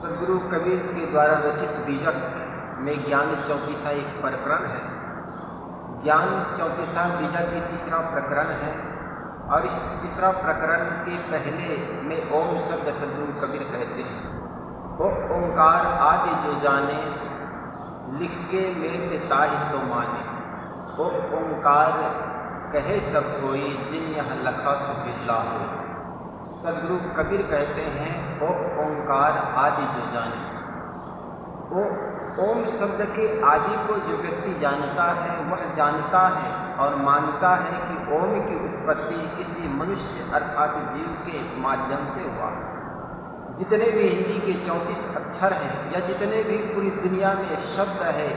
सदगुरु कबीर के द्वारा रचित बीजक में ज्ञान चौतीसा एक प्रकरण है। ज्ञान चौतीसा बीजक की तीसरा प्रकरण है और इस तीसरा प्रकरण के पहले में ओम शब्द सदगुरु कबीर कहते हैं। वो ओंकार आदि जो जाने, लिख के मेट ताहि सो माने। वो ओंकार कहे सब कोई, जिन यह लखा सो बिरला हो। सदगुरु कबीर कहते हैं ओ ओंकार आदि जो जाने। वो ओम शब्द के आदि को जो व्यक्ति जानता है वह जानता है और मानता है कि ओम की उत्पत्ति किसी मनुष्य अर्थात जीव के माध्यम से हुआ। जितने भी हिंदी के 34 अक्षर हैं या जितने भी पूरी दुनिया में शब्द है,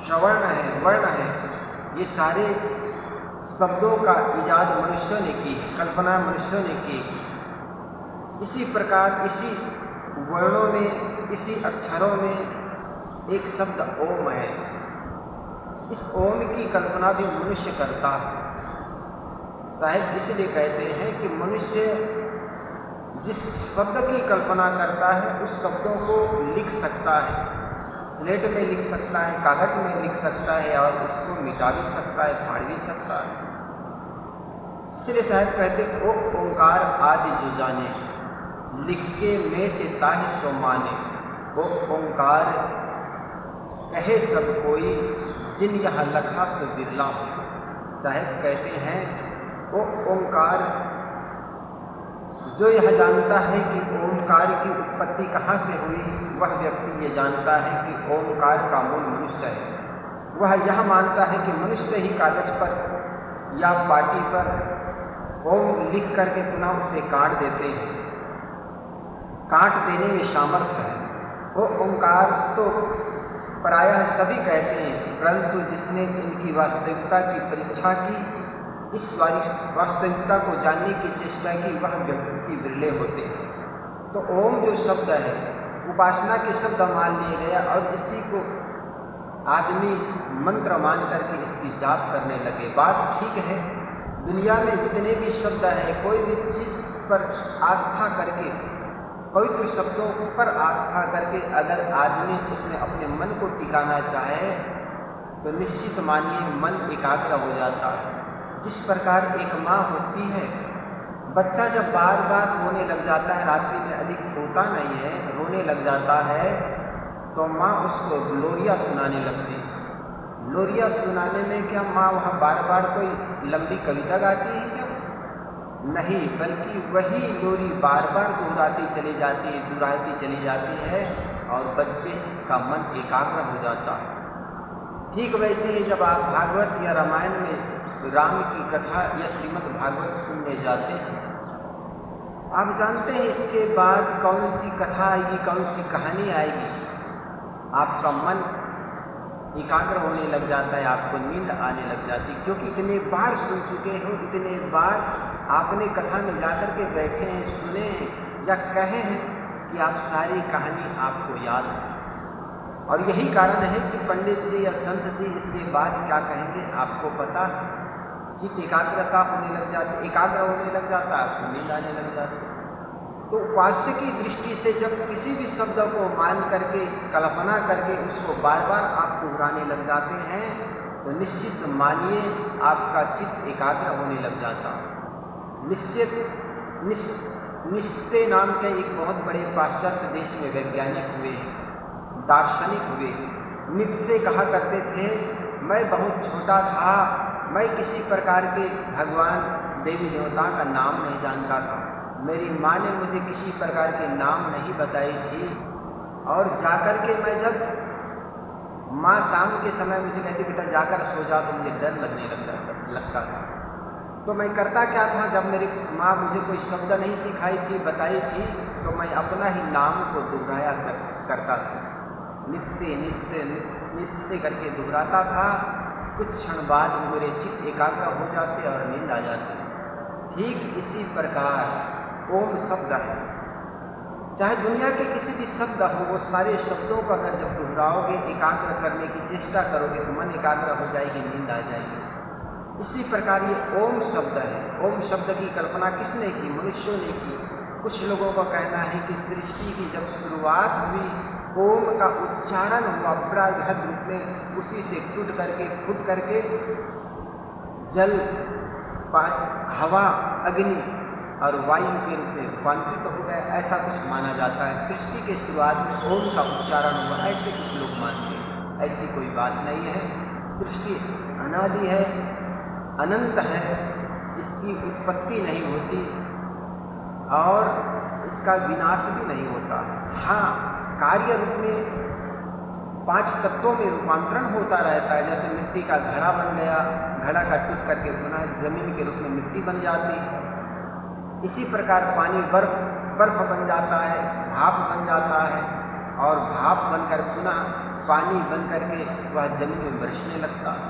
श्रवण है, वर्ण है, ये सारे शब्दों का इजाद मनुष्यों ने की है, कल्पना मनुष्यों ने की है। इसी प्रकार इसी वर्णों में, इसी अक्षरों में एक शब्द ओम है। इस ओम की कल्पना भी मनुष्य करता है। साहिब इसलिए कहते हैं कि मनुष्य जिस शब्द की कल्पना करता है उस शब्दों को लिख सकता है, स्लेट में लिख सकता है, कागज में लिख सकता है और उसको मिटा भी सकता है, फाड़ भी सकता है। इसलिए साहब कहते ओ ओंकार आदि जो जाने, लिख के मेट ताहि सो माने। ओ ओंकार कहे सब कोई, जिन यह लखा सो बिरला हो। साहब कहते हैं ओ ओंकार जो यह जानता है कि ओंकार की उत्पत्ति कहाँ से हुई, वह व्यक्ति ये जानता है कि ओंकार का मूल मनुष्य है। वह यह मानता है कि मनुष्य ही कागज पर या पाटी पर ओम लिख करके पुनः उसे काट देते हैं, काट देने में सामर्थ्य है। वो ओंकार तो प्रायः सभी कहते हैं, परंतु जिसने इनकी वास्तविकता की परीक्षा की, इस वास्तविकता को जानने की चेष्टा की, वह व्यक्ति विरले होते हैं। तो ओम जो शब्द है उपासना के शब्द मान लिया गया और इसी को आदमी मंत्र मान करके इसकी जाप करने लगे। बात ठीक है, दुनिया में जितने भी शब्द हैं, कोई भी चीज़ पर आस्था करके, पवित्र शब्दों पर आस्था करके अगर आदमी उसमें अपने मन को टिकाना चाहे तो निश्चित मानिए मन एकाग्र हो जाता है। जिस प्रकार एक माँ होती है, बच्चा जब बार बार रोने लग जाता है, रात्रि में अधिक सोता नहीं है, रोने लग जाता है, तो माँ उसको लोरिया सुनाने लगती है। लोरिया सुनाने में क्या माँ वहाँ बार बार कोई लंबी कविता गाती है क्या? नहीं, बल्कि वही लोरी बार बार दोहराती चली जाती है और बच्चे का मन एकाग्र हो जाता है। ठीक वैसे ही जब आप भागवत या रामायण में राम की कथा या श्रीमद् भागवत सुनने जाते हैं, आप जानते हैं इसके बाद कौन सी कथा आएगी, कौन सी कहानी आएगी। आपका मन एकाग्र होने लग जाता है, आपको नींद आने लग जाती है, क्योंकि इतने बार सुन चुके हो, इतने बार आपने कथा में जाकर के बैठे हैं, सुने हैं या कहे हैं कि आप सारी कहानी आपको याद है। और यही कारण है कि पंडित जी या संत जी इसके बाद क्या कहेंगे आपको पता। चित्त एकाग्र होने लग जाता है, आपको नींद आने लग जाती है। तो उपास्य की दृष्टि से जब किसी भी शब्द को मान करके, कल्पना करके उसको बार बार आप दोहराने लग जाते हैं तो निश्चित मानिए आपका चित्त एकाग्र होने लग जाता। निश्चित नाम के एक बहुत बड़े पाश्चात्य देश में वैज्ञानिक हुए, दार्शनिक हुए। नित्य से कहा करते थे, मैं बहुत छोटा था, मैं किसी प्रकार के भगवान देवी देवता का नाम नहीं जानता था, मेरी माँ ने मुझे किसी प्रकार के नाम नहीं बताई थी और जाकर के मैं जब माँ शाम के समय मुझे कहती बेटा जाकर सो जा, तो मुझे डर लगने लगता था। तो मैं करता क्या था, जब मेरी माँ मुझे कोई शब्द नहीं सिखाई थी, बताई थी, तो मैं अपना ही नाम को दोहराया करता था। नित्य से करके दोहराता था। कुछ क्षण बाद मेरे चित्त एकाग्र हो जाते और नींद आ जाती। ठीक इसी प्रकार ओम शब्द है, चाहे दुनिया के किसी भी शब्द हो, वो सारे शब्दों को अगर जब दोहराओगे, एकाग्र करने की चेष्टा करोगे तो मन एकाग्र हो जाएगी, नींद आ जाएगी। इसी प्रकार ये ओम शब्द है। ओम शब्द की कल्पना किसने की? मनुष्यों ने की। कुछ लोगों का कहना है कि सृष्टि की जब शुरुआत हुई, ओम का उच्चारण हुआ बड़ा बृहद रूप में, उसी से टूट करके फूट करके जल, हवा, अग्नि और वायु के रूप में रूपांतरित हो गए, ऐसा कुछ माना जाता है। सृष्टि के शुरुआत में ओम का उच्चारण हुआ, ऐसे कुछ लोग मानते हैं। ऐसी कोई बात नहीं है। सृष्टि अनादि है, अनंत है, इसकी उत्पत्ति नहीं होती और इसका विनाश भी नहीं होता। हाँ, कार्य रूप में 5 तत्वों में रूपांतरण होता रहता है। जैसे मिट्टी का घड़ा बन गया, घड़ा का टूट करके पुनः जमीन के रूप में मिट्टी बन जाती है। इसी प्रकार पानी बर्फ बन जाता है, भाप बन जाता है और भाप बनकर पुनः पानी बन करके वह जमीन में बरसने लगता है।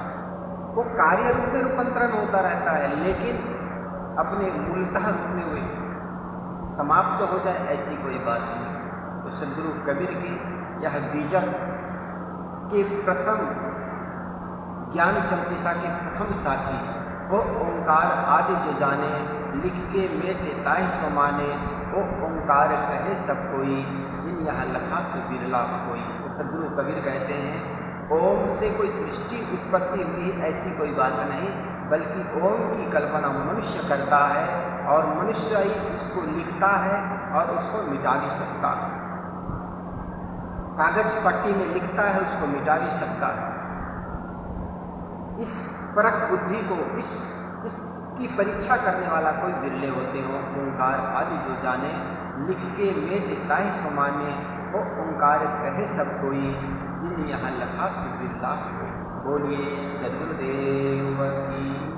वो कार्य रूप में रूपांतरण होता रहता है, लेकिन अपने मूलतः रूप में वे समाप्त हो जाए, ऐसी कोई बात नहीं। तो सद्गुरु कबीर की यह बीजक के प्रथम ज्ञान चौतीसा के प्रथम साथी वो ओंकार आदि जो जाने, लिख के मेटे ताहि सो माने, वो ओंकार कहे सब कोई, जिन यहाँ लखा सो बिरला कोई। तो सद्गुरु कबीर कहते हैं ओम से कोई सृष्टि उत्पत्ति हुई ऐसी कोई बात नहीं, बल्कि ओम की कल्पना मनुष्य करता है और मनुष्य ही उसको लिखता है और उसको मिटा भी सकता है। कागज पट्टी में लिखता है, उसको मिटा भी सकता है। इस परख बुद्धि को, इसकी परीक्षा करने वाला कोई बिरले होते हो। ओंकार आदि जो जाने, लिख के मेट ताहि सो माने, वो ओंकार कहे सब कोई, जिन यहाँ लखा सो बिरला। बोलिए सद्गुरुदेव की।